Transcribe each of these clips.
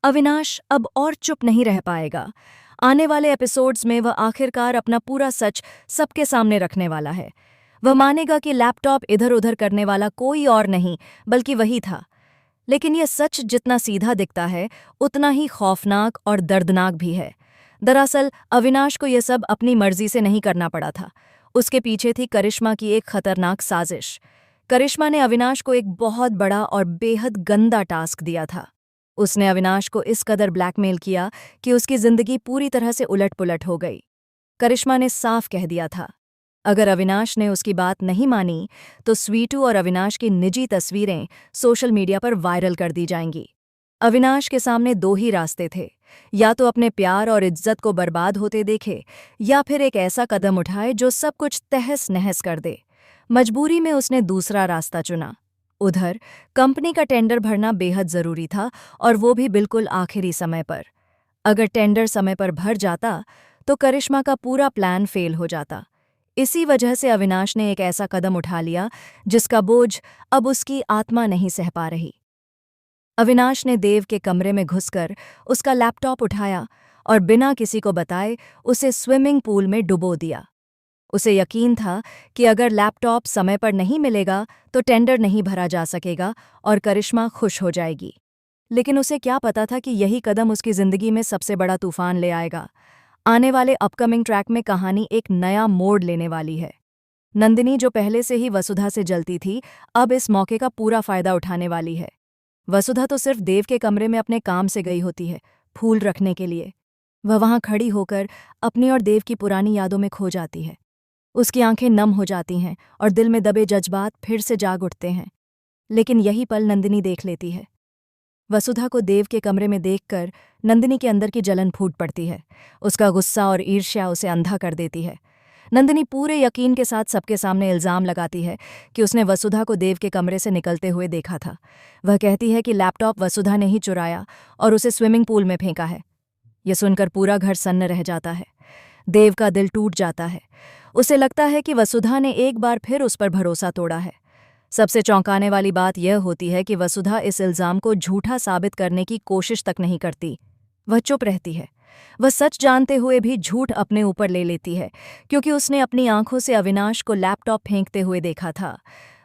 अविनाश अब और चुप नहीं रह पाएगा। आने वाले एपिसोड्स में वह आखिरकार अपना पूरा सच सबके सामने रखने वाला है। वह मानेगा कि लैपटॉप इधर उधर करने वाला कोई और नहीं बल्कि वही था। लेकिन यह सच जितना सीधा दिखता है उतना ही खौफनाक और दर्दनाक भी है। दरअसल अविनाश को यह सब अपनी मर्जी से नहीं करना पड़ा था। उसके पीछे थी करिश्मा की एक खतरनाक साजिश। करिश्मा ने अविनाश को एक बहुत बड़ा और बेहद गंदा टास्क दिया था। उसने अविनाश को इस कदर ब्लैकमेल किया कि उसकी जिंदगी पूरी तरह से उलट-पुलट हो गई। करिश्मा ने साफ कह दिया था, अगर अविनाश ने उसकी बात नहीं मानी तो स्वीटू और अविनाश की निजी तस्वीरें सोशल मीडिया पर वायरल कर दी जाएंगी। अविनाश के सामने दो ही रास्ते थे, या तो अपने प्यार और इज्जत को बर्बाद होते देखे या फिर एक ऐसा कदम उठाए जो सब कुछ तहस-नहस कर दे। मजबूरी में उसने दूसरा रास्ता चुना। उधर कंपनी का टेंडर भरना बेहद जरूरी था और वो भी बिल्कुल आखिरी समय पर। अगर टेंडर समय पर भर जाता तो करिश्मा का पूरा प्लान फेल हो जाता। इसी वजह से अविनाश ने एक ऐसा कदम उठा लिया जिसका बोझ अब उसकी आत्मा नहीं सह पा रही। अविनाश ने देव के कमरे में घुसकर उसका लैपटॉप उठाया और बिना किसी को बताए उसे स्विमिंग पूल में डुबो दिया। उसे यकीन था कि अगर लैपटॉप समय पर नहीं मिलेगा तो टेंडर नहीं भरा जा सकेगा और करिश्मा खुश हो जाएगी। लेकिन उसे क्या पता था कि यही कदम उसकी जिंदगी में सबसे बड़ा तूफान ले आएगा। आने वाले अपकमिंग ट्रैक में कहानी एक नया मोड़ लेने वाली है। नंदिनी, जो पहले से ही वसुधा से जलती थी, अब इस मौके का पूरा फायदा उठाने वाली है। वसुधा तो सिर्फ देव के कमरे में अपने काम से गई होती है, फूल रखने के लिए। वह वहां खड़ी होकर अपनी और देव की पुरानी यादों में खो जाती है। उसकी आंखें नम हो जाती हैं और दिल में दबे जज्बात फिर से जाग उठते हैं। लेकिन यही पल नंदिनी देख लेती है। वसुधा को देव के कमरे में देखकर नंदिनी के अंदर की जलन फूट पड़ती है। उसका गुस्सा और ईर्ष्या उसे अंधा कर देती है। नंदिनी पूरे यकीन के साथ सबके सामने इल्जाम लगाती है कि उसने वसुधा को देव के कमरे से निकलते हुए देखा था। वह कहती है कि लैपटॉप वसुधा ने ही चुराया और उसे स्विमिंग पूल में फेंका है। यह सुनकर पूरा घर सन्न रह जाता है। देव का दिल टूट जाता है। उसे लगता है कि वसुधा ने एक बार फिर उस पर भरोसा तोड़ा है। सबसे चौंकाने वाली बात यह होती है कि वसुधा इस इल्जाम को झूठा साबित करने की कोशिश तक नहीं करती। वह चुप रहती है। वह सच जानते हुए भी झूठ अपने ऊपर ले लेती है, क्योंकि उसने अपनी आंखों से अविनाश को लैपटॉप फेंकते हुए देखा था।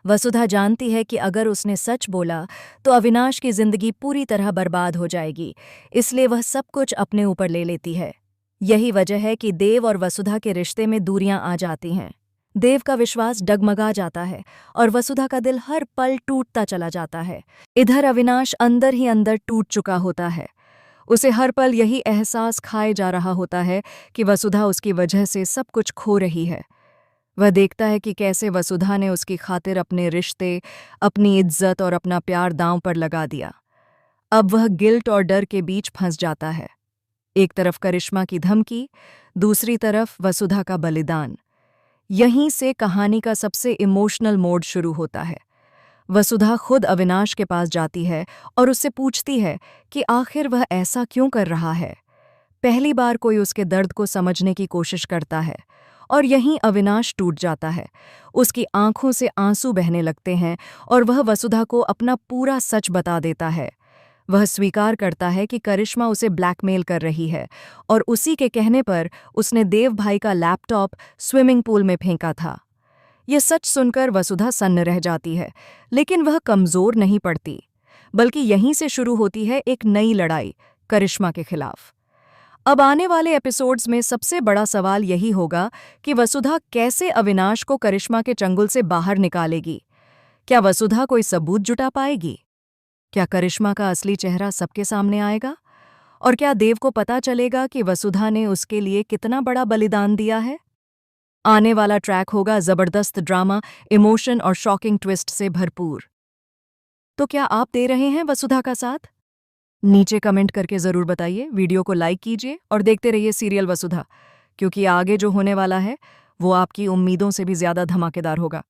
वसुधा जानती है कि अगर उसने सच बोला तो अविनाश की जिंदगी पूरी तरह बर्बाद हो जाएगी, इसलिए वह सब कुछ अपने ऊपर ले लेती है। यही वजह है कि देव और वसुधा के रिश्ते में दूरियां आ जाती हैं। देव का विश्वास डगमगा जाता है और वसुधा का दिल हर पल टूटता चला जाता है। इधर अविनाश अंदर ही अंदर टूट चुका होता है। उसे हर पल यही एहसास खाए जा रहा होता है कि वसुधा उसकी वजह से सब कुछ खो रही है। वह देखता है कि कैसे वसुधा ने उसकी खातिर अपने रिश्ते, अपनी इज्जत और अपना प्यार दांव पर लगा दिया। अब वह गिल्ट और डर के बीच फंस जाता है। एक तरफ करिश्मा की धमकी, दूसरी तरफ वसुधा का बलिदान। यहीं से कहानी का सबसे इमोशनल मोड शुरू होता है। वसुधा खुद अविनाश के पास जाती है और उससे पूछती है कि आखिर वह ऐसा क्यों कर रहा है। पहली बार कोई उसके दर्द को समझने की कोशिश करता है और यहीं अविनाश टूट जाता है। उसकी आंखों से आंसू बहने लगते हैं और वह वसुधा को अपना पूरा सच बता देता है। वह स्वीकार करता है कि करिश्मा उसे ब्लैकमेल कर रही है और उसी के कहने पर उसने देव भाई का लैपटॉप स्विमिंग पूल में फेंका था। यह सच सुनकर वसुधा सन्न रह जाती है, लेकिन वह कमजोर नहीं पड़ती, बल्कि यहीं से शुरू होती है एक नई लड़ाई करिश्मा के खिलाफ। अब आने वाले एपिसोड्स में सबसे बड़ा सवाल यही होगा कि वसुधा कैसे अविनाश को करिश्मा के चंगुल से बाहर निकालेगी। क्या वसुधा कोई सबूत जुटा पाएगी? क्या करिश्मा का असली चेहरा सबके सामने आएगा? और क्या देव को पता चलेगा कि वसुधा ने उसके लिए कितना बड़ा बलिदान दिया है? आने वाला ट्रैक होगा जबरदस्त ड्रामा, इमोशन और शॉकिंग ट्विस्ट से भरपूर। तो क्या आप दे रहे हैं वसुधा का साथ? नीचे कमेंट करके जरूर बताइए। वीडियो को लाइक कीजिए और देखते रहिए सीरियल वसुधा, क्योंकि आगे जो होने वाला है वो आपकी उम्मीदों से भी ज्यादा धमाकेदार होगा।